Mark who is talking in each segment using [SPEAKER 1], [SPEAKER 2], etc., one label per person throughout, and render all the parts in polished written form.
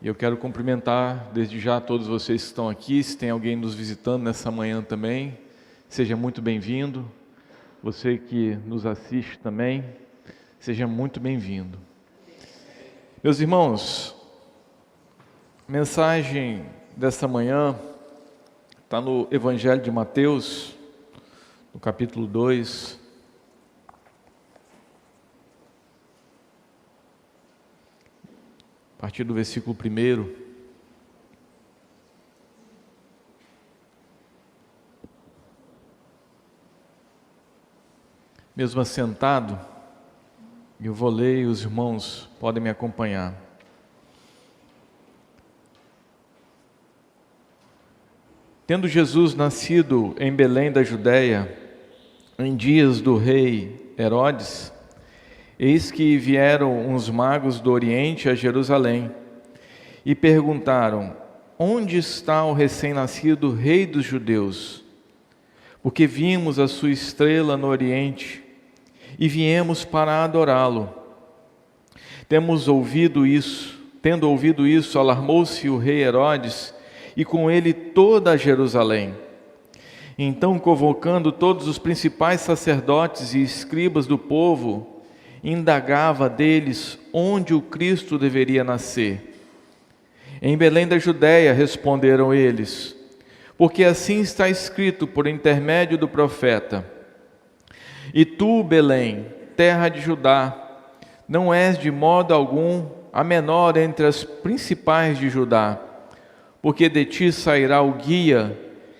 [SPEAKER 1] E eu quero cumprimentar desde já todos vocês que estão aqui. Se tem alguém nos visitando nessa manhã também, seja muito bem-vindo. Você que nos assiste também, seja muito bem-vindo. Meus irmãos, a mensagem dessa manhã está no Evangelho de Mateus, no capítulo 2. A partir do versículo 1. Mesmo assentado, eu vou ler e os irmãos podem me acompanhar. Tendo Jesus nascido em Belém da Judéia, em dias do rei Herodes, eis que vieram uns magos do Oriente a Jerusalém e perguntaram: onde está o recém-nascido rei dos judeus? Porque vimos a sua estrela no Oriente e viemos para adorá-lo. Tendo ouvido isso, alarmou-se o rei Herodes e com ele toda a Jerusalém. Então, convocando todos os principais sacerdotes e escribas do povo, indagava deles onde o Cristo deveria nascer. Em Belém da Judéia, responderam eles, porque assim está escrito por intermédio do profeta: e tu, Belém, terra de Judá, não és de modo algum a menor entre as principais de Judá, porque de ti sairá o guia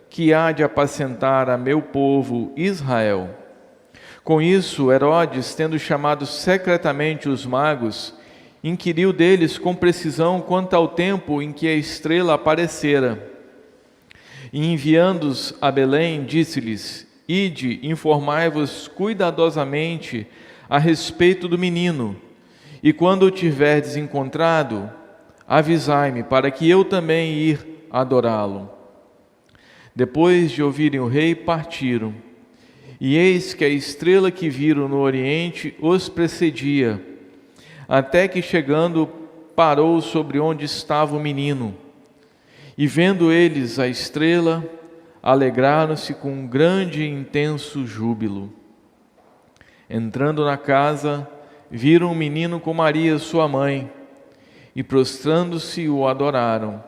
[SPEAKER 1] que há de apacentar a meu povo Israel. Com isso, Herodes, tendo chamado secretamente os magos, inquiriu deles com precisão quanto ao tempo em que a estrela aparecera. E enviando-os a Belém, disse-lhes: ide, informai-vos cuidadosamente a respeito do menino, e quando o tiverdes encontrado, avisai-me, para que eu também ir adorá-lo. Depois de ouvirem o rei, partiram. E eis que a estrela que viram no Oriente os precedia, até que chegando parou sobre onde estava o menino. E vendo eles a estrela, alegraram-se com um grande e intenso júbilo. Entrando na casa, viram o menino com Maria, sua mãe, e prostrando-se o adoraram.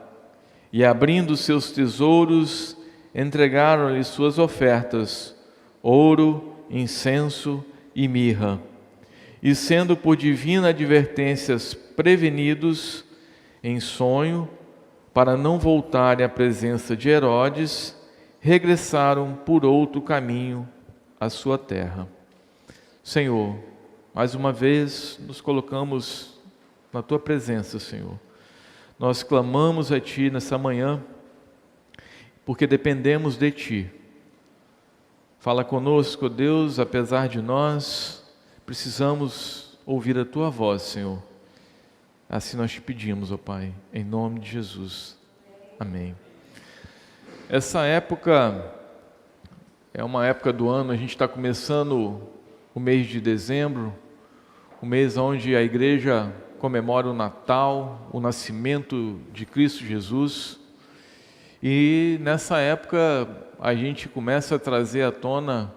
[SPEAKER 1] E abrindo seus tesouros, entregaram-lhe suas ofertas: ouro, incenso e mirra. E sendo por divina advertências prevenidos em sonho, para não voltarem à presença de Herodes, regressaram por outro caminho à sua terra. Senhor, mais uma vez nos colocamos na Tua presença, Senhor. Nós clamamos a Ti nessa manhã, porque dependemos de Ti. Fala conosco, Deus, apesar de nós, precisamos ouvir a Tua voz, Senhor. Assim nós te pedimos, ó Pai, em nome de Jesus. Amém. Essa época é uma época do ano, a gente está começando o mês de dezembro, o mês onde a igreja comemora o Natal, o nascimento de Cristo Jesus. E nessa época a gente começa a trazer à tona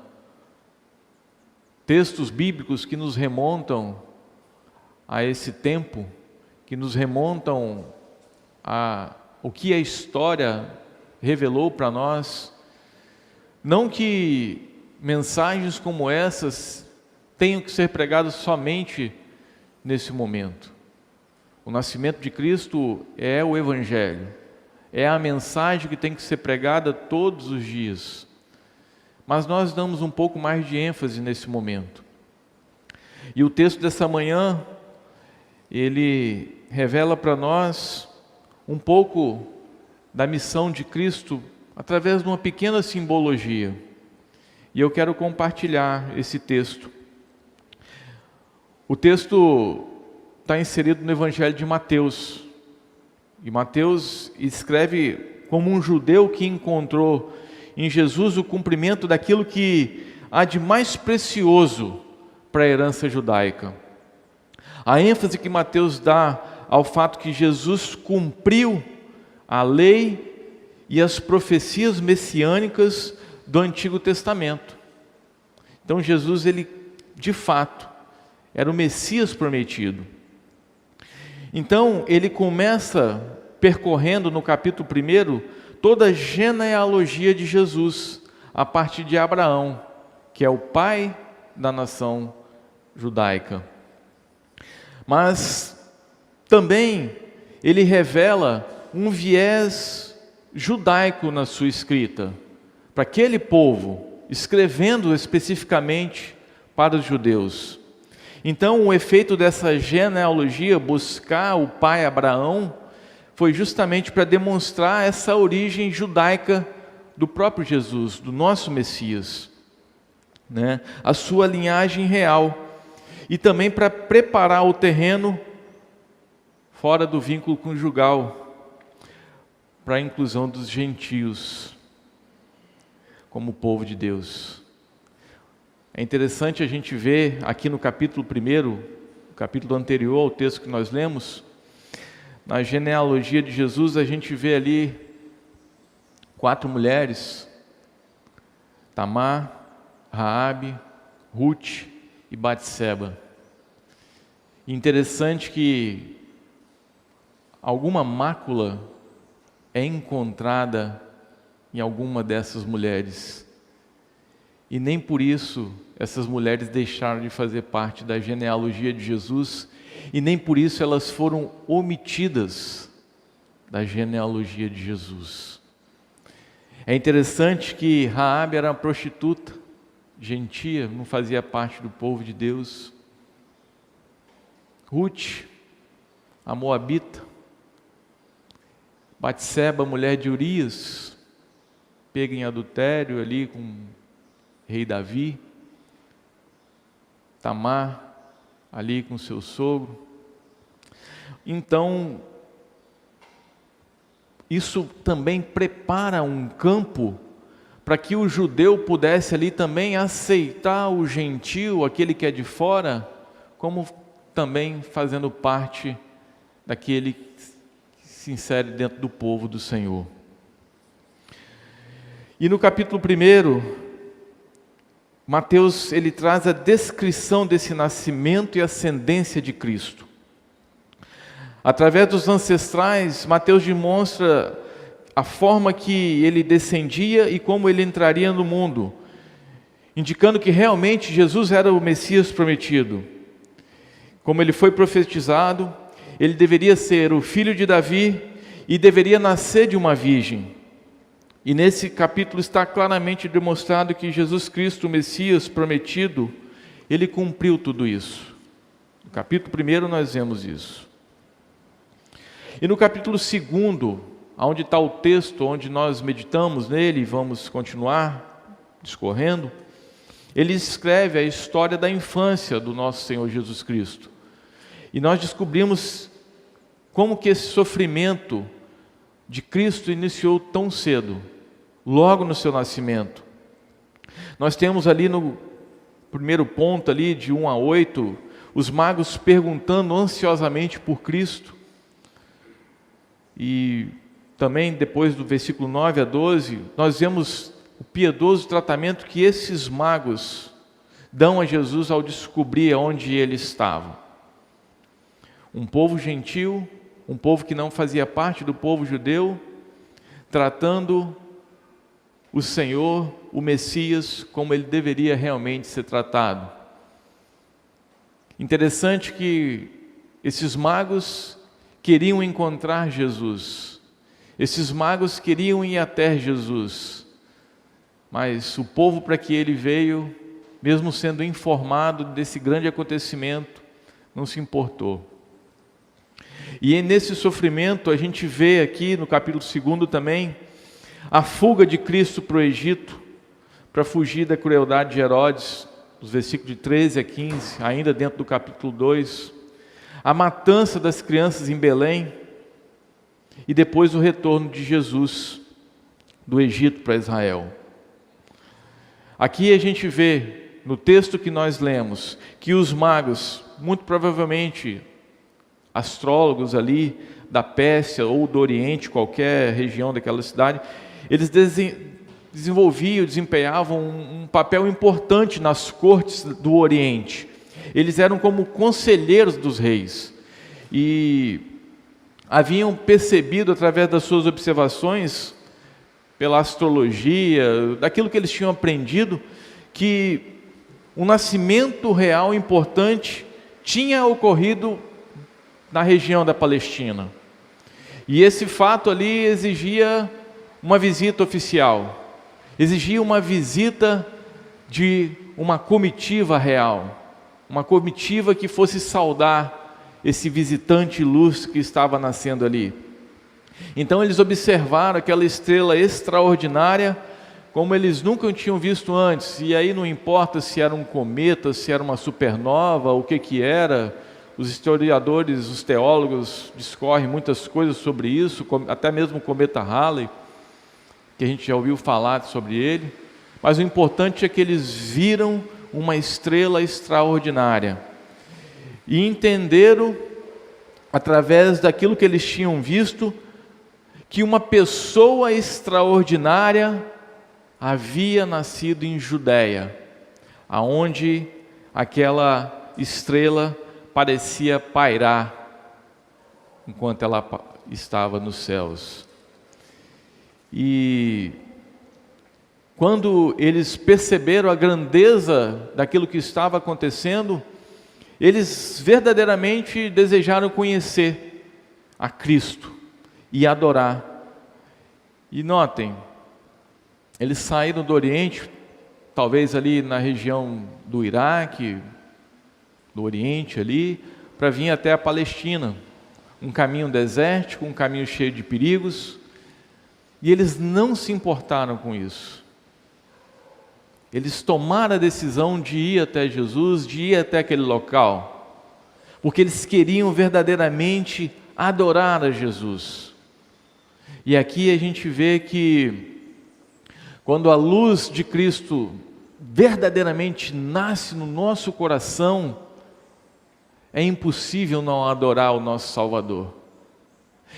[SPEAKER 1] textos bíblicos que nos remontam a esse tempo, que nos remontam a o que a história revelou para nós. Não que mensagens como essas tenham que ser pregadas somente nesse momento. O nascimento de Cristo é o Evangelho. É a mensagem que tem que ser pregada todos os dias. Mas nós damos um pouco mais de ênfase nesse momento. E o texto dessa manhã, ele revela para nós um pouco da missão de Cristo através de uma pequena simbologia. E eu quero compartilhar esse texto. O texto está inserido no Evangelho de Mateus. E Mateus escreve como um judeu que encontrou em Jesus o cumprimento daquilo que há de mais precioso para a herança judaica. A ênfase que Mateus dá ao fato que Jesus cumpriu a lei e as profecias messiânicas do Antigo Testamento. Então Jesus, ele de fato era o Messias prometido. Então ele começa percorrendo no capítulo 1 toda a genealogia de Jesus, a partir de Abraão, que é o pai da nação judaica. Mas também ele revela um viés judaico na sua escrita, para aquele povo, escrevendo especificamente para os judeus. Então, o efeito dessa genealogia, buscar o pai Abraão, foi justamente para demonstrar essa origem judaica do próprio Jesus, do nosso Messias, né? A sua linhagem real, e também para preparar o terreno fora do vínculo conjugal, para a inclusão dos gentios como povo de Deus. É interessante a gente ver aqui no capítulo 1, o capítulo anterior ao texto que nós lemos, na genealogia de Jesus, a gente vê ali 4 mulheres: Tamar, Raabe, Ruth e Batseba. Interessante que alguma mácula é encontrada em alguma dessas mulheres, e nem por isso essas mulheres deixaram de fazer parte da genealogia de Jesus, e nem por isso elas foram omitidas da genealogia de Jesus. É interessante que Raabe era uma prostituta, gentia, não fazia parte do povo de Deus. Ruth, a moabita. Batseba, mulher de Urias, pega em adultério ali com o rei Davi. Tamar, ali com seu sogro. Então, isso também prepara um campo para que o judeu pudesse ali também aceitar o gentio, aquele que é de fora, como também fazendo parte daquele que se insere dentro do povo do Senhor. E no capítulo 1, Mateus, ele traz a descrição desse nascimento e ascendência de Cristo. Através dos ancestrais, Mateus demonstra a forma que ele descendia e como ele entraria no mundo, indicando que realmente Jesus era o Messias prometido. Como ele foi profetizado, ele deveria ser o filho de Davi e deveria nascer de uma virgem. E nesse capítulo está claramente demonstrado que Jesus Cristo, o Messias prometido, ele cumpriu tudo isso. No capítulo 1 nós vemos isso. E no capítulo 2, onde está o texto, onde nós meditamos nele e vamos continuar discorrendo, ele escreve a história da infância do nosso Senhor Jesus Cristo. E nós descobrimos como que esse sofrimento de Cristo iniciou tão cedo, logo no seu nascimento. Nós temos ali no primeiro ponto, ali de 1 a 8, os magos perguntando ansiosamente por Cristo. E também depois do versículo 9 a 12, nós vemos o piedoso tratamento que esses magos dão a Jesus ao descobrir onde ele estava. Um povo gentil, um povo que não fazia parte do povo judeu, tratando o Senhor, o Messias, como ele deveria realmente ser tratado. Interessante que esses magos queriam encontrar Jesus, esses magos queriam ir até Jesus, mas o povo para que ele veio, mesmo sendo informado desse grande acontecimento, não se importou. E nesse sofrimento a gente vê aqui no capítulo 2 também a fuga de Cristo para o Egito, para fugir da crueldade de Herodes, dos versículos de 13 a 15, ainda dentro do capítulo 2, a matança das crianças em Belém, e depois o retorno de Jesus do Egito para Israel. Aqui a gente vê, no texto que nós lemos, que os magos, muito provavelmente astrólogos ali da Pérsia ou do Oriente, qualquer região daquela cidade, eles desempenhavam um papel importante nas cortes do Oriente. Eles eram como conselheiros dos reis e haviam percebido através das suas observações, pela astrologia, daquilo que eles tinham aprendido, que um nascimento real importante tinha ocorrido na região da Palestina. E esse fato ali exigia uma visita oficial, exigia uma visita de uma comitiva real, uma comitiva que fosse saudar esse visitante ilustre que estava nascendo ali. Então eles observaram aquela estrela extraordinária como eles nunca tinham visto antes, e aí não importa se era um cometa, se era uma supernova, o que era. Os historiadores, os teólogos discorrem muitas coisas sobre isso, até mesmo o cometa Halley, que a gente já ouviu falar sobre ele, mas o importante é que eles viram uma estrela extraordinária e entenderam, através daquilo que eles tinham visto, que uma pessoa extraordinária havia nascido em Judeia, aonde aquela estrela parecia pairar enquanto ela estava nos céus. E quando eles perceberam a grandeza daquilo que estava acontecendo, eles verdadeiramente desejaram conhecer a Cristo e adorar. E notem, eles saíram do Oriente, talvez ali na região do Iraque, do Oriente ali, para vir até a Palestina, um caminho desértico, um caminho cheio de perigos, e eles não se importaram com isso. Eles tomaram a decisão de ir até Jesus, de ir até aquele local, porque eles queriam verdadeiramente adorar a Jesus. E aqui a gente vê que quando a luz de Cristo verdadeiramente nasce no nosso coração, é impossível não adorar o nosso Salvador.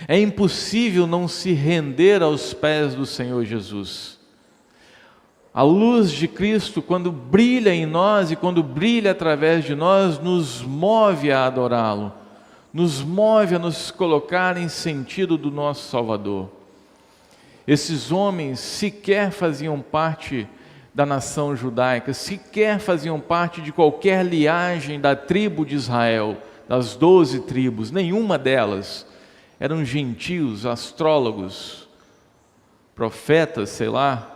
[SPEAKER 1] É impossível não se render aos pés do Senhor Jesus. A luz de Cristo, quando brilha em nós e quando brilha através de nós, nos move a adorá-lo, nos move a nos colocar em sentido do nosso Salvador. Esses homens sequer faziam parte da nação judaica, sequer faziam parte de qualquer linhagem da tribo de Israel, das 12 tribos, nenhuma delas. Eram gentios, astrólogos, profetas, sei lá.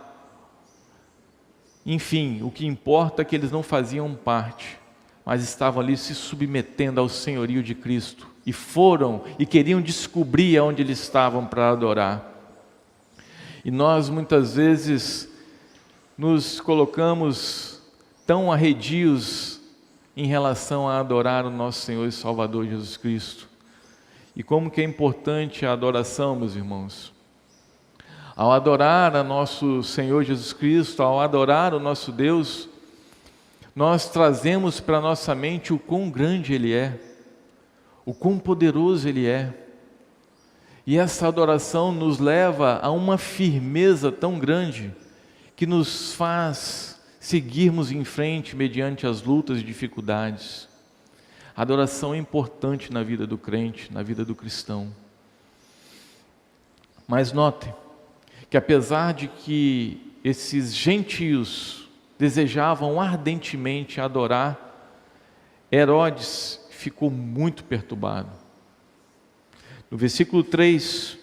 [SPEAKER 1] Enfim, o que importa é que eles não faziam parte, mas estavam ali se submetendo ao senhorio de Cristo, e foram e queriam descobrir aonde eles estavam para adorar. E nós muitas vezes nos colocamos tão arredios em relação a adorar o nosso Senhor e Salvador Jesus Cristo. E como que é importante a adoração, meus irmãos. Ao adorar a nosso Senhor Jesus Cristo, ao adorar o nosso Deus, nós trazemos para a nossa mente o quão grande Ele é, o quão poderoso Ele é. E essa adoração nos leva a uma firmeza tão grande, que nos faz seguirmos em frente mediante as lutas e dificuldades. A adoração é importante na vida do crente, na vida do cristão. Mas notem que apesar de que esses gentios desejavam ardentemente adorar, Herodes ficou muito perturbado. No versículo 3,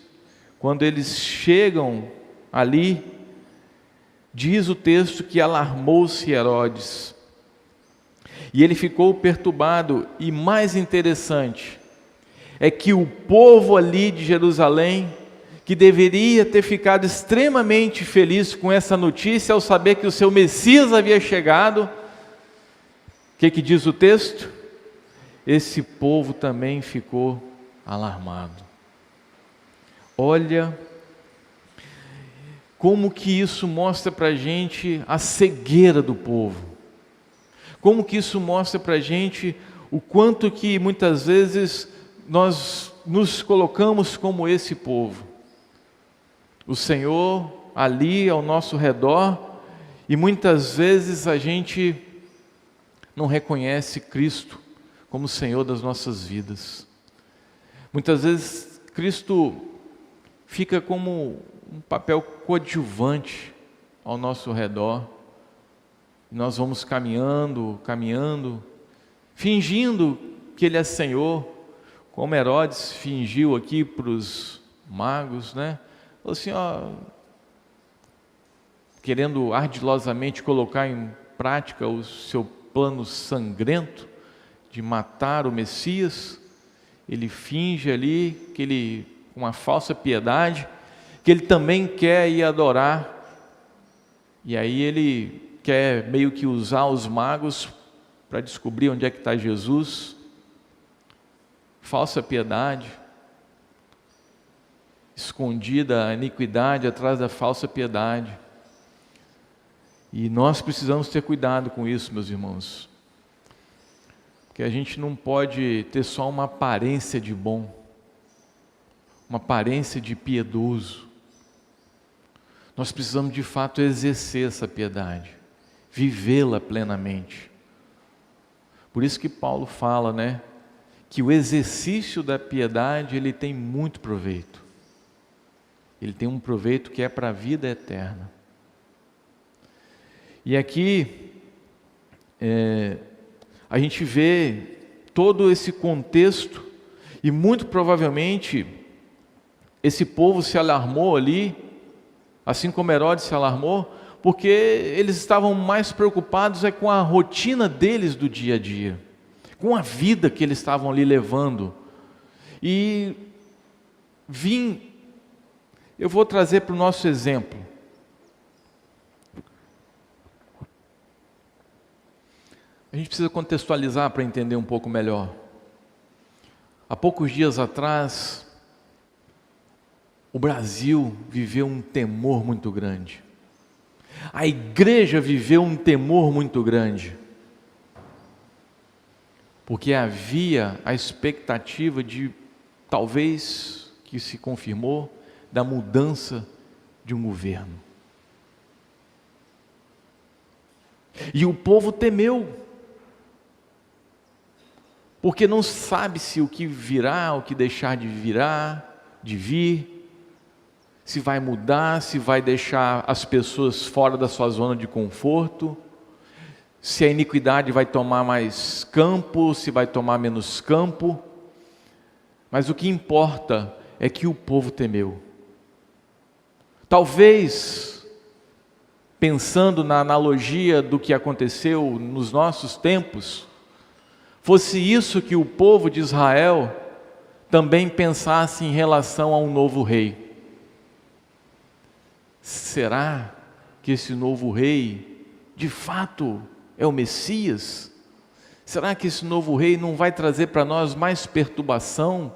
[SPEAKER 1] quando eles chegam ali, diz o texto que alarmou-se Herodes, e ele ficou perturbado. E mais interessante é que o povo ali de Jerusalém, que deveria ter ficado extremamente feliz com essa notícia, ao saber que o seu Messias havia chegado, o que diz o texto? Esse povo também ficou alarmado. Olha como que isso mostra para a gente a cegueira do povo. Como que isso mostra para a gente o quanto que muitas vezes nós nos colocamos como esse povo. O Senhor ali ao nosso redor, e muitas vezes a gente não reconhece Cristo como Senhor das nossas vidas. Muitas vezes Cristo fica como um papel coadjuvante ao nosso redor. Nós vamos caminhando, fingindo que Ele é Senhor, como Herodes fingiu aqui para os magos, né? Falou assim, ó, querendo ardilosamente colocar em prática o seu plano sangrento de matar o Messias. Ele finge ali que ele, com uma falsa piedade, que ele também quer ir adorar, e aí ele quer meio que usar os magos para descobrir onde é que está Jesus. Falsa piedade, escondida a iniquidade atrás da falsa piedade. E nós precisamos ter cuidado com isso, meus irmãos, porque a gente não pode ter só uma aparência de bom, uma aparência de piedoso. Nós precisamos de fato exercer essa piedade, vivê-la plenamente. Por isso que Paulo fala, né, que o exercício da piedade, ele tem muito proveito. Ele tem um proveito que é para a vida eterna. E aqui, a gente vê todo esse contexto, e muito provavelmente, esse povo se alarmou ali, assim como Herodes se alarmou, porque eles estavam mais preocupados com a rotina deles do dia a dia, com a vida que eles estavam ali levando. E eu vou trazer para o nosso exemplo. A gente precisa contextualizar para entender um pouco melhor. Há poucos dias atrás, o Brasil viveu um temor muito grande. A igreja viveu um temor muito grande. Porque havia a expectativa de, talvez, que se confirmou, da mudança de um governo. E o povo temeu, porque não sabe-se o que virá, o que deixar de vir, se vai mudar, se vai deixar as pessoas fora da sua zona de conforto, se a iniquidade vai tomar mais campo, se vai tomar menos campo. Mas o que importa é que o povo temeu. Talvez, pensando na analogia do que aconteceu nos nossos tempos, fosse isso que o povo de Israel também pensasse em relação a um novo rei. Será que esse novo rei, de fato, é o Messias? Será que esse novo rei não vai trazer para nós mais perturbação?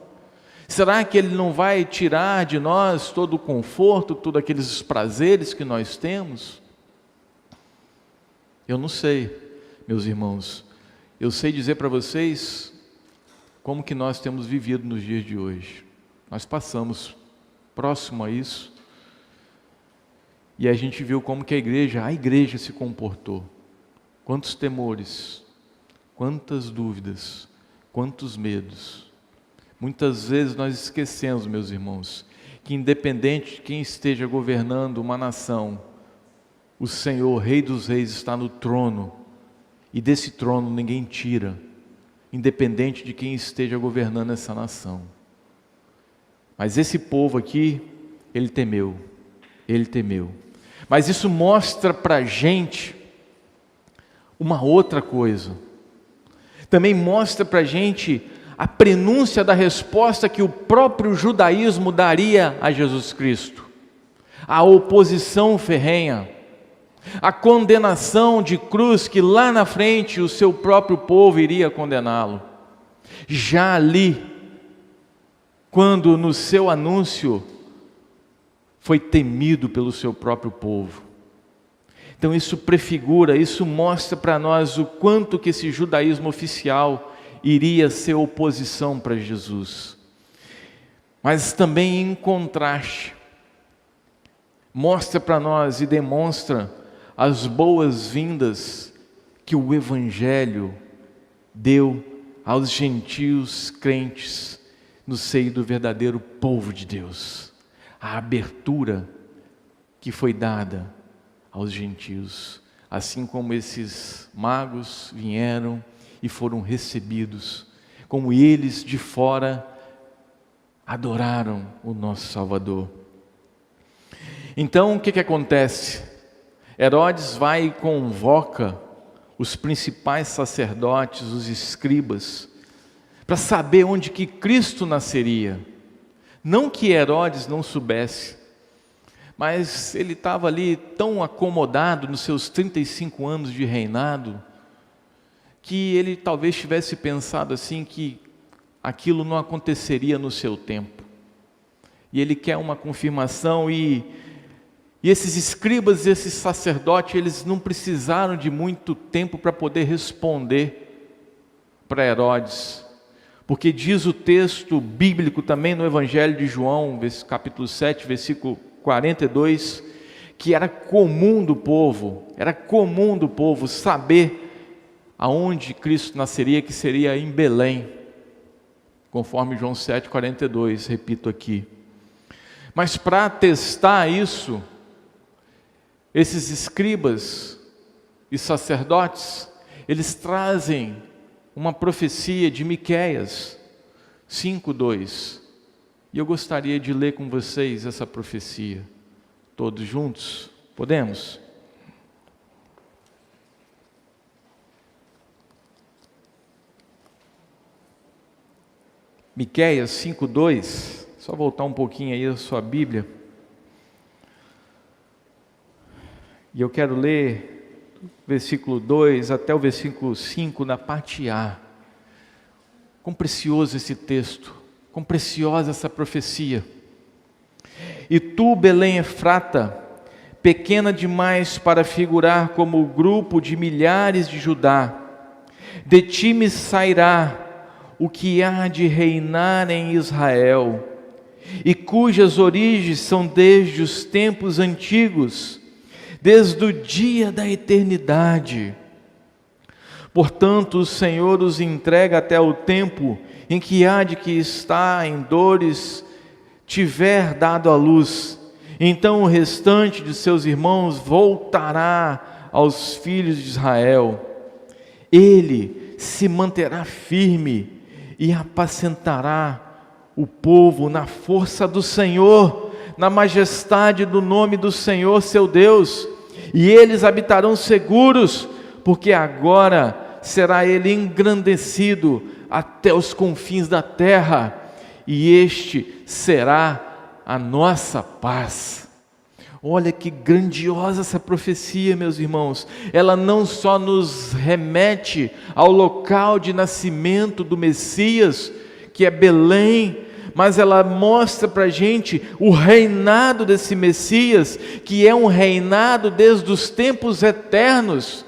[SPEAKER 1] Será que ele não vai tirar de nós todo o conforto, todos aqueles prazeres que nós temos? Eu não sei, meus irmãos. Eu sei dizer para vocês como que nós temos vivido nos dias de hoje. Nós passamos próximo a isso, e a gente viu como que a igreja se comportou. Quantos temores, quantas dúvidas, quantos medos. Muitas vezes nós esquecemos, meus irmãos, que independente de quem esteja governando uma nação, o Senhor, Rei dos Reis, está no trono, e desse trono ninguém tira, independente de quem esteja governando essa nação. Mas esse povo aqui, ele temeu. Mas isso mostra para a gente uma outra coisa. Também mostra para a gente a prenúncia da resposta que o próprio judaísmo daria a Jesus Cristo. A oposição ferrenha, a condenação de cruz que lá na frente o seu próprio povo iria condená-lo. Já ali, quando no seu anúncio foi temido pelo seu próprio povo. Então isso prefigura, isso mostra para nós o quanto que esse judaísmo oficial, iria ser oposição para Jesus. Mas também em contraste, mostra para nós e demonstra as boas-vindas que o Evangelho deu aos gentios crentes no seio do verdadeiro povo de Deus. A abertura que foi dada aos gentios, assim como esses magos vieram e foram recebidos, como eles de fora adoraram o nosso Salvador. Então o que acontece? Herodes vai e convoca os principais sacerdotes, os escribas, para saber onde que Cristo nasceria. Não que Herodes não soubesse, mas ele estava ali tão acomodado nos seus 35 anos de reinado, que ele talvez tivesse pensado assim que aquilo não aconteceria no seu tempo. E ele quer uma confirmação, e esses escribas, esses sacerdotes, eles não precisaram de muito tempo para poder responder para Herodes. Porque diz o texto bíblico também no Evangelho de João, capítulo 7, versículo 42, que era comum do povo saber aonde Cristo nasceria, que seria em Belém, conforme João 7, 42, repito aqui. Mas para atestar isso, esses escribas e sacerdotes, eles trazem uma profecia de Miqueias 5:2. E eu gostaria de ler com vocês essa profecia, todos juntos, podemos? Miqueias 5:2, só voltar um pouquinho aí a sua Bíblia. E eu quero ler versículo 2 até o versículo 5 na parte A. Quão precioso esse texto, quão preciosa essa profecia. E tu, Belém Efrata, pequena demais para figurar como o grupo de milhares de Judá, de ti me sairá o que há de reinar em Israel, e cujas origens são desde os tempos antigos, desde o dia da eternidade. Portanto, o Senhor os entrega até o tempo em que há de que está em dores tiver dado à luz. Então o restante de seus irmãos voltará aos filhos de Israel. Ele se manterá firme e apacentará o povo na força do Senhor, na majestade do nome do Senhor seu Deus, e eles habitarão seguros, porque agora será ele engrandecido até os confins da terra, e este será a nossa paz. Olha que grandiosa essa profecia, meus irmãos. Ela não só nos remete ao local de nascimento do Messias, que é Belém, mas ela mostra para a gente o reinado desse Messias, que é um reinado desde os tempos eternos,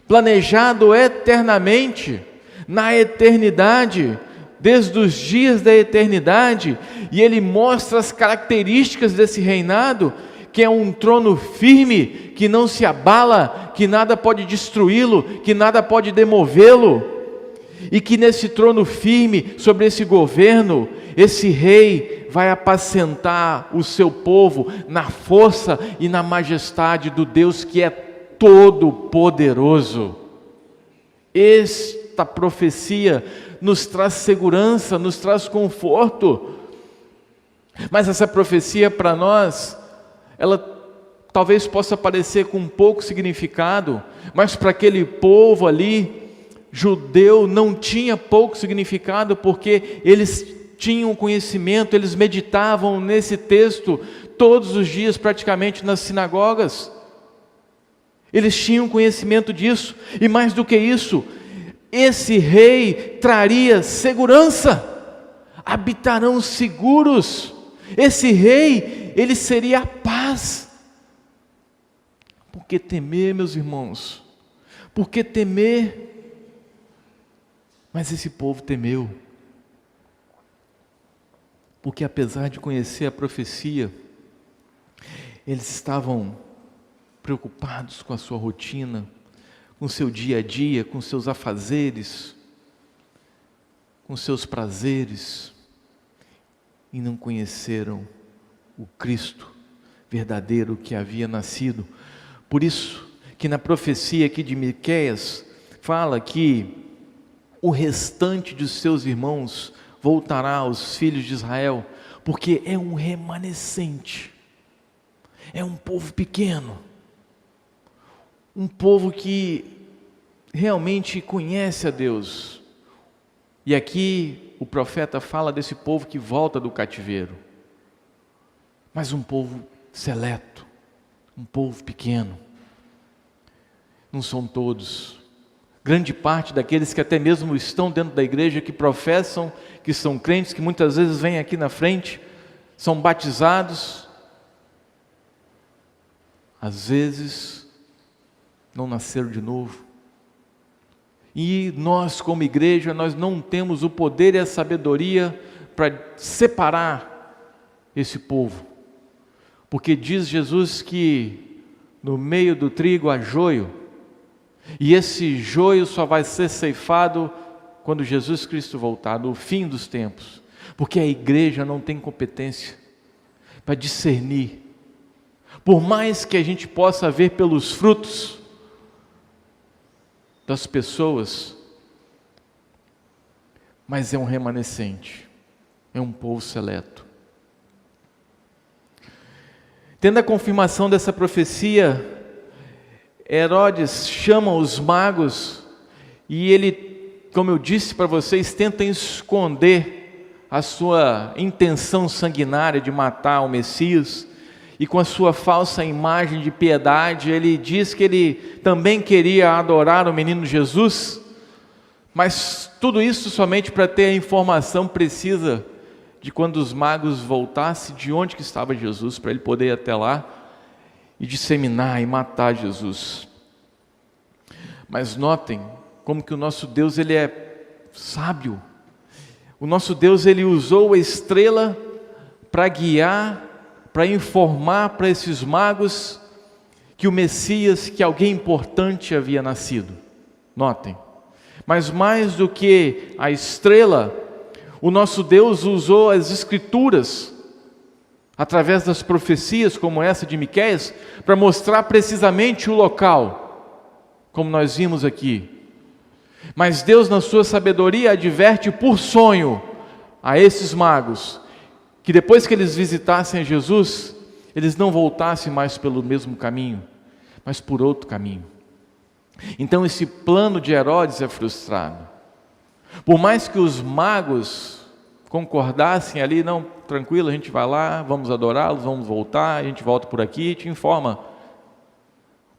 [SPEAKER 1] planejado eternamente, na eternidade, desde os dias da eternidade, e ele mostra as características desse reinado, que é um trono firme, que não se abala, que nada pode destruí-lo, que nada pode demovê-lo, e que nesse trono firme, sobre esse governo, esse rei vai apacentar o seu povo na força e na majestade do Deus que é todo-poderoso. Esta profecia nos traz segurança, nos traz conforto, mas essa profecia para nós, ela talvez possa parecer com pouco significado, mas para aquele povo ali, judeu, não tinha pouco significado, porque eles tinham conhecimento, eles meditavam nesse texto todos os dias praticamente nas sinagogas, eles tinham conhecimento disso, e mais do que isso, esse rei traria segurança, habitarão seguros, esse rei, ele seria a paz. Por que temer, meus irmãos? Por que temer? Mas esse povo temeu, porque apesar de conhecer a profecia, eles estavam preocupados com a sua rotina, com o seu dia a dia, com seus afazeres, com seus prazeres, e não conheceram o Cristo verdadeiro que havia nascido. Por isso que na profecia aqui de Miqueias fala que o restante de seus irmãos voltará aos filhos de Israel, porque é um remanescente, é um povo pequeno, um povo que realmente conhece a Deus. E aqui o profeta fala desse povo que volta do cativeiro, mas um povo seleto, um povo pequeno. Não são todos. Grande parte daqueles que até mesmo estão dentro da igreja, que professam que são crentes, que muitas vezes vêm aqui na frente, são batizados, às vezes não nasceram de novo. E nós como igreja, nós não temos o poder e a sabedoria para separar esse povo, porque diz Jesus que no meio do trigo há joio, e esse joio só vai ser ceifado quando Jesus Cristo voltar, no fim dos tempos, porque a igreja não tem competência para discernir. Por mais que a gente possa ver pelos frutos das pessoas, mas é um remanescente, é um povo seleto. Tendo a confirmação dessa profecia, Herodes chama os magos e ele, como eu disse para vocês, tenta esconder a sua intenção sanguinária de matar o Messias, e com a sua falsa imagem de piedade, ele diz que ele também queria adorar o menino Jesus, mas tudo isso somente para ter a informação precisa de quando os magos voltassem, de onde que estava Jesus, para ele poder ir até lá e disseminar e matar Jesus. Mas notem como que o nosso Deus, ele é sábio. O nosso Deus, ele usou a estrela para guiar, para informar para esses magos que o Messias, que alguém importante havia nascido. Notem, mas mais do que a estrela, o nosso Deus usou as Escrituras, através das profecias como essa de Miqueias, para mostrar precisamente o local, como nós vimos aqui. Mas Deus, na sua sabedoria, adverte por sonho a esses magos, que depois que eles visitassem Jesus, eles não voltassem mais pelo mesmo caminho, mas por outro caminho. Então esse plano de Herodes é frustrado. Por mais que os magos concordassem ali, não, tranquilo, a gente vai lá, vamos adorá-los, vamos voltar, a gente volta por aqui e te informa.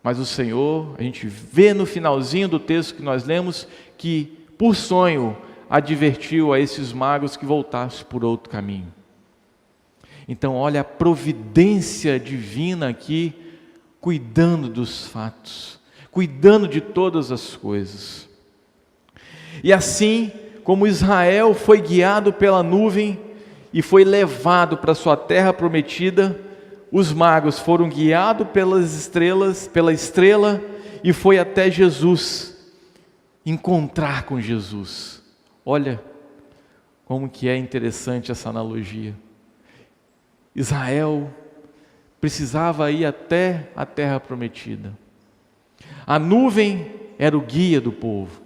[SPEAKER 1] Mas o Senhor, a gente vê no finalzinho do texto que nós lemos, que por sonho advertiu a esses magos que voltassem por outro caminho. Então olha a providência divina aqui, cuidando dos fatos, cuidando de todas as coisas. E assim como Israel foi guiado pela nuvem e foi levado para sua terra prometida, os magos foram guiados pela estrela e foi até Jesus, encontrar com Jesus. Olha como que é interessante essa analogia. Israel precisava ir até a terra prometida. A nuvem era o guia do povo.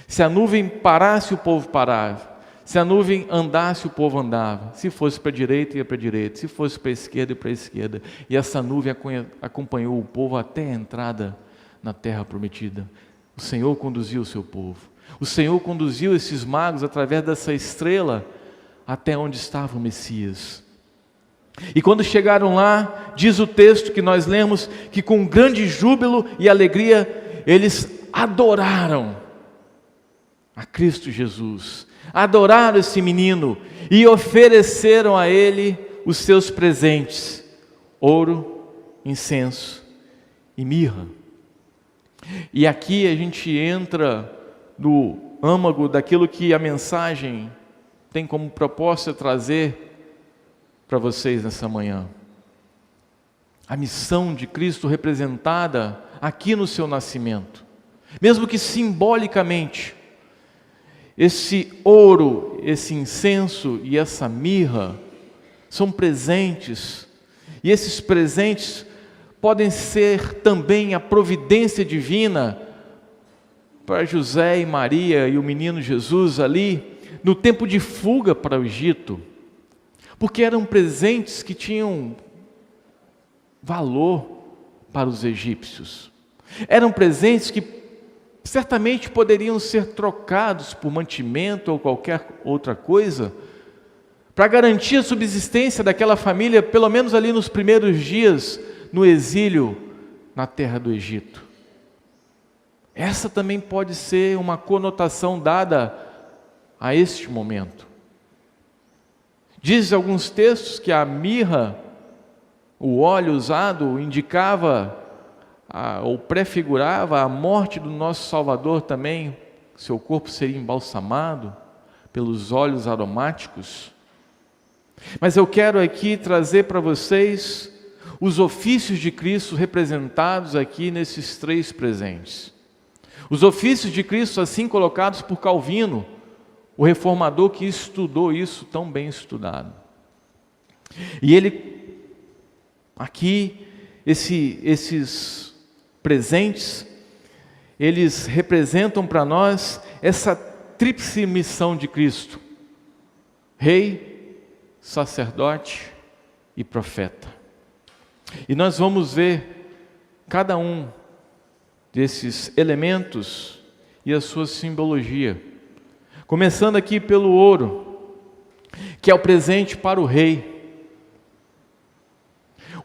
[SPEAKER 1] Se a nuvem parasse, o povo parava. Se a nuvem andasse, o povo andava. Se fosse para a direita, ia para a direita. Se fosse para a esquerda, ia para a esquerda. E essa nuvem acompanhou o povo até a entrada na terra prometida. O Senhor conduziu o seu povo. O Senhor conduziu esses magos através dessa estrela até onde estava o Messias. E quando chegaram lá, diz o texto que nós lemos, que com grande júbilo e alegria, eles adoraram a Cristo Jesus, adoraram esse menino e ofereceram a ele os seus presentes, ouro, incenso e mirra. E aqui a gente entra no âmago daquilo que a mensagem tem como propósito trazer para vocês nessa manhã. A missão de Cristo representada aqui no seu nascimento. Mesmo que simbolicamente, esse ouro, esse incenso e essa mirra são presentes, e esses presentes podem ser também a providência divina para José e Maria e o menino Jesus ali, no tempo de fuga para o Egito, porque eram presentes que tinham valor para os egípcios. Eram presentes que certamente poderiam ser trocados por mantimento ou qualquer outra coisa, para garantir a subsistência daquela família, pelo menos ali nos primeiros dias no exílio na terra do Egito. Essa também pode ser uma conotação dada a este momento. Diz alguns textos que a mirra, o óleo usado, indicava ou prefigurava a morte do nosso Salvador também. Seu corpo seria embalsamado pelos óleos aromáticos. Mas eu quero aqui trazer para vocês os ofícios de Cristo representados aqui nesses três presentes. Os ofícios de Cristo assim colocados por Calvino, o reformador que estudou isso tão bem estudado. E ele, aqui, esses presentes, eles representam para nós essa tríplice missão de Cristo: Rei, sacerdote e profeta. E nós vamos ver cada um desses elementos e a sua simbologia. Começando aqui pelo ouro, que é o presente para o rei.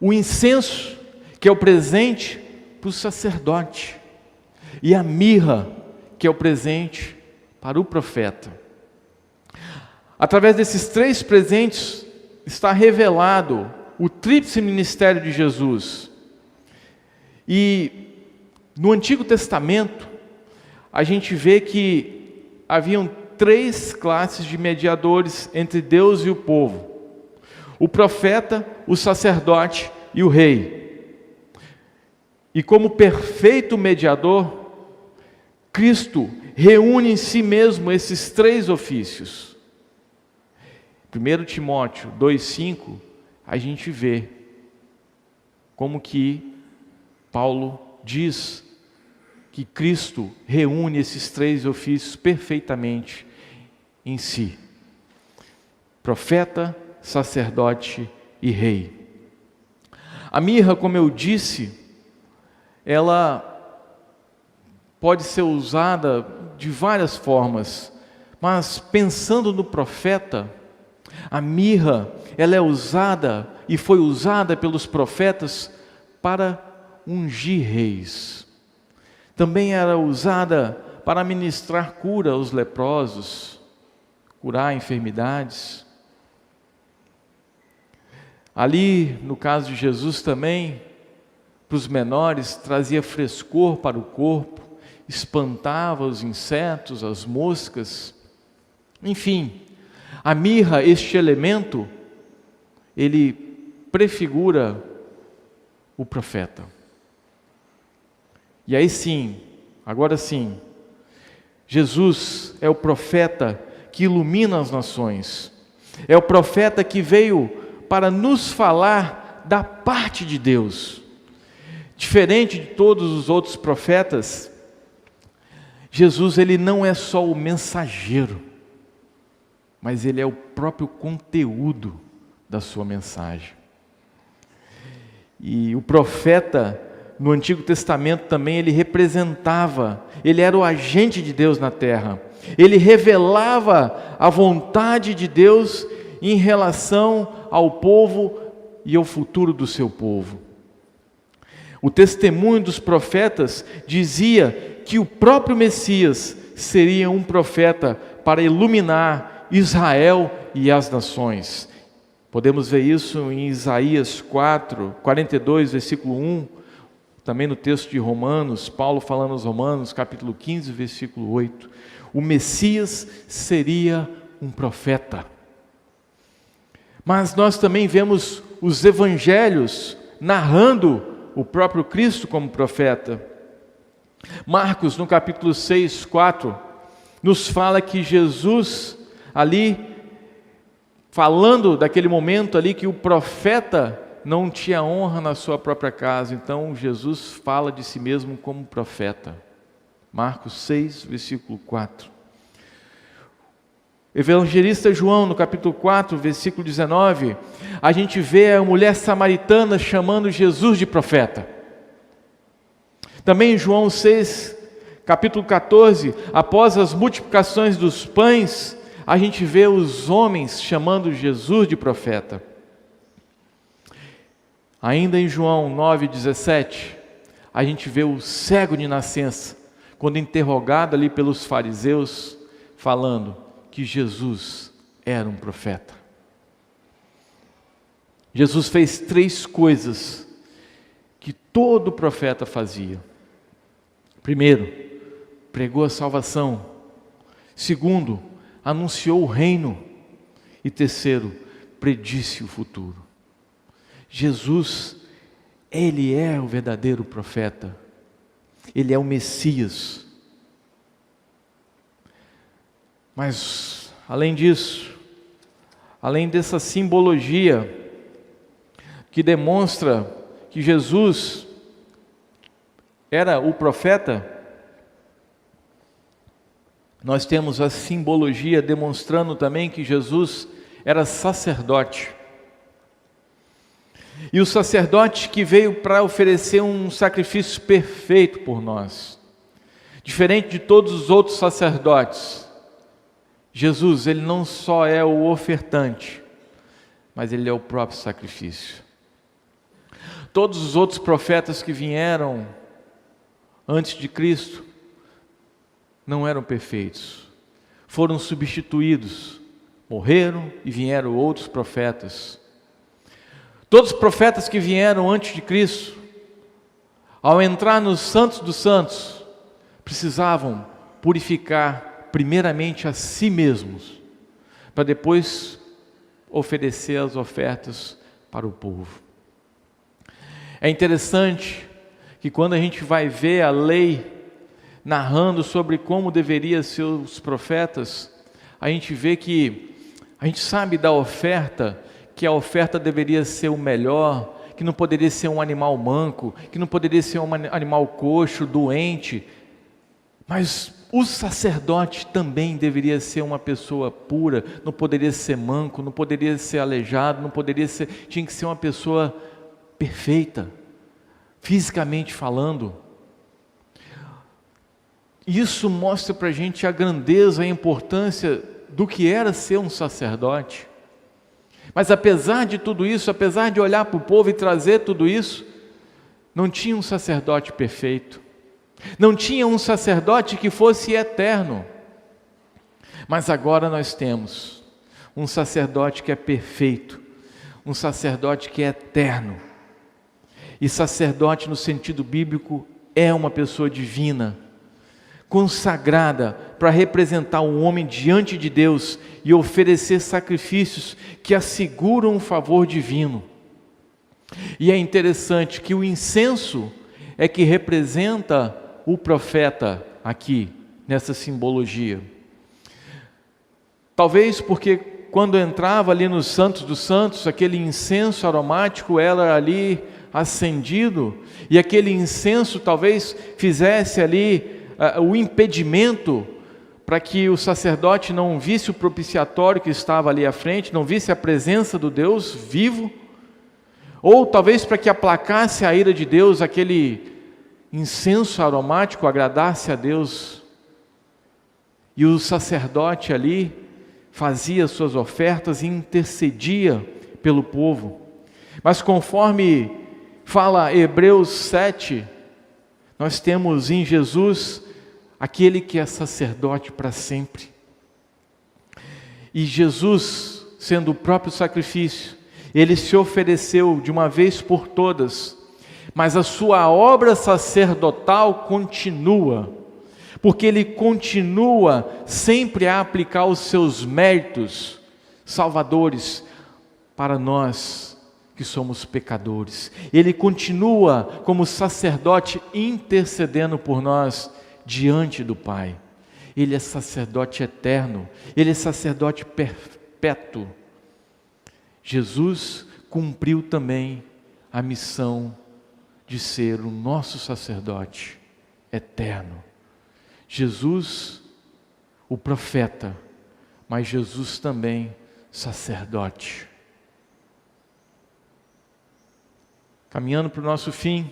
[SPEAKER 1] O incenso, que é o presente para o sacerdote. E a mirra, que é o presente para o profeta. Através desses três presentes está revelado o tríplice ministério de Jesus. E no Antigo Testamento, a gente vê que haviam três classes de mediadores entre Deus e o povo: o profeta, o sacerdote e o rei. E como perfeito mediador, Cristo reúne em si mesmo esses três ofícios. 1 Timóteo 2,5, a gente vê como que Paulo diz que Cristo reúne esses três ofícios perfeitamente em si: profeta, sacerdote e rei. A mirra, como eu disse, ela pode ser usada de várias formas, mas pensando no profeta, a mirra, ela é usada e foi usada pelos profetas para ungir reis. Também era usada para ministrar cura aos leprosos, curar enfermidades. Ali, no caso de Jesus também, para os menores, trazia frescor para o corpo, espantava os insetos, as moscas. Enfim, a mirra, este elemento, ele prefigura o profeta. E aí sim, agora sim, Jesus é o profeta que ilumina as nações. É o profeta que veio para nos falar da parte de Deus. Diferente de todos os outros profetas, Jesus, ele não é só o mensageiro, mas ele é o próprio conteúdo da sua mensagem. E o profeta, no Antigo Testamento também, ele representava, ele era o agente de Deus na terra. Ele revelava a vontade de Deus em relação ao povo e ao futuro do seu povo. O testemunho dos profetas dizia que o próprio Messias seria um profeta para iluminar Israel e as nações. Podemos ver isso em Isaías 42, versículo 1, também no texto de Romanos, Paulo falando aos Romanos, capítulo 15, versículo 8. O Messias seria um profeta. Mas nós também vemos os evangelhos narrando o próprio Cristo como profeta. Marcos, no capítulo 6, 4, nos fala que Jesus, ali, falando daquele momento ali, que o profeta não tinha honra na sua própria casa. Então, Jesus fala de si mesmo como profeta. Marcos 6, versículo 4. Evangelista João, no capítulo 4, versículo 19, a gente vê a mulher samaritana chamando Jesus de profeta. Também em João 6, capítulo 14, após as multiplicações dos pães, a gente vê os homens chamando Jesus de profeta. Ainda em João 9,17, a gente vê o cego de nascença, quando interrogado ali pelos fariseus, falando que Jesus era um profeta. Jesus fez 3 coisas que todo profeta fazia. Primeiro, pregou a salvação. Segundo, anunciou o reino. E terceiro, predisse o futuro. Jesus, Ele é o verdadeiro profeta. Ele é o Messias. Mas, além disso, além dessa simbologia que demonstra que Jesus era o profeta, nós temos a simbologia demonstrando também que Jesus era sacerdote. E o sacerdote que veio para oferecer um sacrifício perfeito por nós. Diferente de todos os outros sacerdotes, Jesus, Ele não só é o ofertante, mas Ele é o próprio sacrifício. Todos os outros profetas que vieram antes de Cristo não eram perfeitos, foram substituídos, morreram e vieram outros profetas. Todos os profetas que vieram antes de Cristo, ao entrar nos santos dos santos, precisavam purificar primeiramente a si mesmos, para depois oferecer as ofertas para o povo. É interessante que quando a gente vai ver a lei narrando sobre como deveriam ser os profetas, a gente vê que a gente sabe da oferta, que a oferta deveria ser o melhor, que não poderia ser um animal manco, que não poderia ser um animal coxo, doente, mas o sacerdote também deveria ser uma pessoa pura, não poderia ser manco, não poderia ser aleijado, tinha que ser uma pessoa perfeita, fisicamente falando. Isso mostra para a gente a grandeza, a importância do que era ser um sacerdote. Mas apesar de tudo isso, apesar de olhar para o povo e trazer tudo isso, não tinha um sacerdote perfeito, não tinha um sacerdote que fosse eterno. Mas agora nós temos um sacerdote que é perfeito, um sacerdote que é eterno. E sacerdote no sentido bíblico é uma pessoa divina, consagrada para representar o homem diante de Deus e oferecer sacrifícios que asseguram o favor divino. E é interessante que o incenso é que representa o profeta aqui, nessa simbologia. Talvez porque quando entrava ali nos Santos dos Santos, aquele incenso aromático era ali acendido, e aquele incenso talvez fizesse ali o impedimento para que o sacerdote não visse o propiciatório que estava ali à frente, não visse a presença do Deus vivo, ou talvez para que aplacasse a ira de Deus, aquele incenso aromático agradasse a Deus, e o sacerdote ali fazia suas ofertas e intercedia pelo povo. Mas conforme fala Hebreus 7, nós temos em Jesus aquele que é sacerdote para sempre. E Jesus, sendo o próprio sacrifício, Ele se ofereceu de uma vez por todas, mas a sua obra sacerdotal continua, porque Ele continua sempre a aplicar os seus méritos salvadores para nós que somos pecadores. Ele continua como sacerdote intercedendo por nós diante do Pai. Ele é sacerdote eterno, Ele é sacerdote perpétuo. Jesus cumpriu também a missão de ser o nosso sacerdote eterno. Jesus, o profeta, mas Jesus também sacerdote. Caminhando para o nosso fim,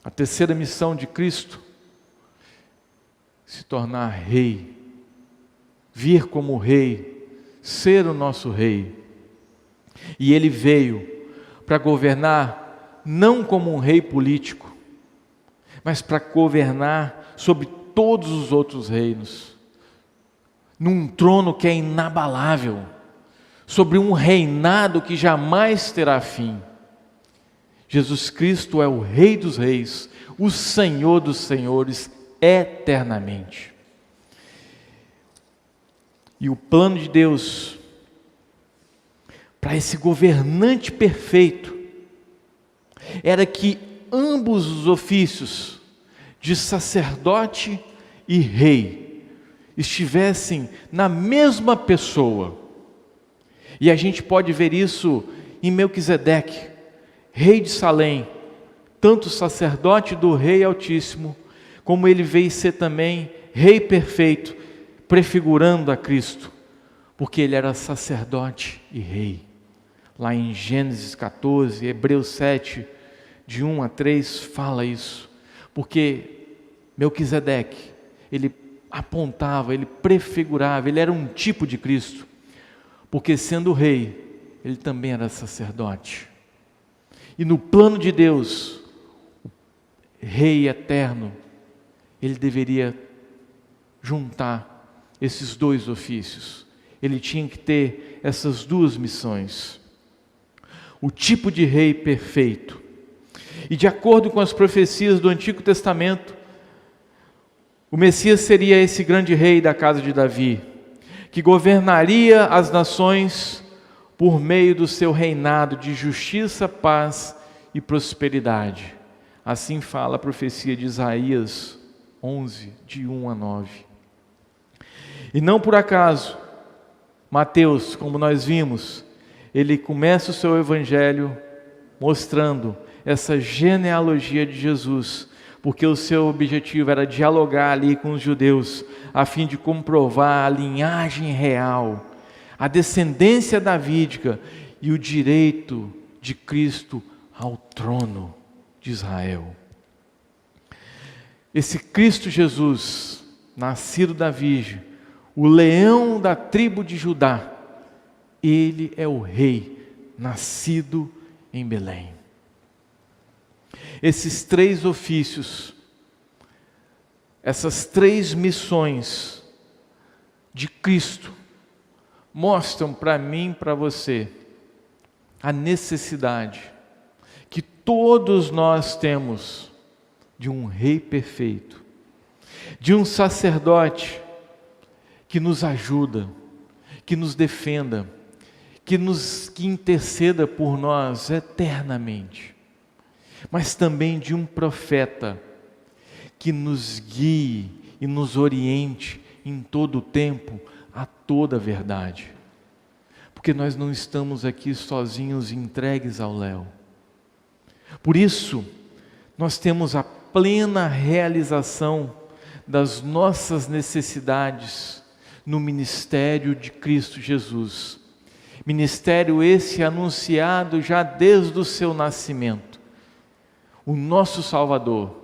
[SPEAKER 1] a terceira missão de Cristo, se tornar rei, vir como rei, ser o nosso rei. E Ele veio para governar não como um rei político, mas para governar sobre todos os outros reinos, num trono que é inabalável, sobre um reinado que jamais terá fim. Jesus Cristo é o Rei dos Reis, o Senhor dos Senhores, eternamente. E o plano de Deus para esse governante perfeito era que ambos os ofícios de sacerdote e rei estivessem na mesma pessoa. E a gente pode ver isso em Melquisedeque, rei de Salém, tanto sacerdote do Rei Altíssimo, como ele veio ser também rei perfeito, prefigurando a Cristo, porque ele era sacerdote e rei. Lá em Gênesis 14, Hebreus 7, de 1 a 3, fala isso, porque Melquisedeque, ele apontava, ele prefigurava, ele era um tipo de Cristo, porque sendo rei, ele também era sacerdote. E no plano de Deus, o Rei eterno, ele deveria juntar esses dois ofícios. Ele tinha que ter essas duas missões. O tipo de rei perfeito. E de acordo com as profecias do Antigo Testamento, o Messias seria esse grande rei da casa de Davi, que governaria as nações por meio do seu reinado de justiça, paz e prosperidade. Assim fala a profecia de Isaías 11, de 1 a 9. E não por acaso, Mateus, como nós vimos, ele começa o seu evangelho mostrando essa genealogia de Jesus, porque o seu objetivo era dialogar ali com os judeus, a fim de comprovar a linhagem real, a descendência davídica e o direito de Cristo ao trono de Israel. Esse Cristo Jesus, nascido da Virgem, o leão da tribo de Judá, ele é o rei, nascido em Belém. Esses três ofícios, essas três missões de Cristo, mostram para mim e para você a necessidade que todos nós temos de um rei perfeito, de um sacerdote que nos ajuda, que nos defenda, que interceda por nós eternamente, mas também de um profeta que nos guie e nos oriente em todo o tempo a toda a verdade, porque nós não estamos aqui sozinhos, entregues ao léu. Por isso, nós temos a plena realização das nossas necessidades no ministério de Cristo Jesus. Ministério esse anunciado já desde o seu nascimento. O nosso Salvador,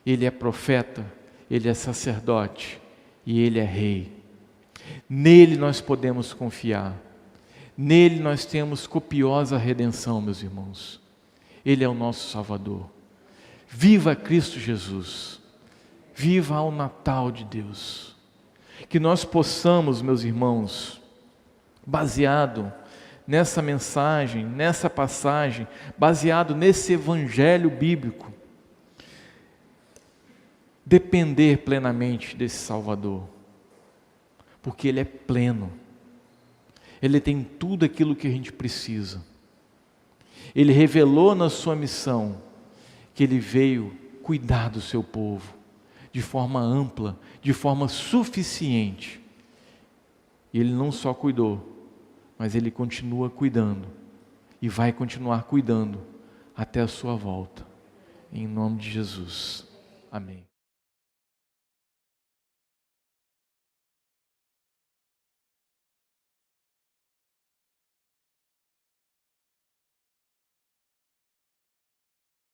[SPEAKER 1] Ele é profeta, Ele é sacerdote e Ele é rei. Nele nós podemos confiar. Nele nós temos copiosa redenção, meus irmãos. Ele é o nosso Salvador. Viva Cristo Jesus. Viva ao Natal de Deus. Que nós possamos, meus irmãos, baseado nessa mensagem, nessa passagem, baseado nesse evangelho bíblico, depender plenamente desse Salvador, porque Ele é pleno, Ele tem tudo aquilo que a gente precisa. Ele revelou na sua missão que Ele veio cuidar do seu povo, de forma ampla, de forma suficiente. E Ele não só cuidou, mas Ele continua cuidando, e vai continuar cuidando até a sua volta. Em nome de Jesus. Amém.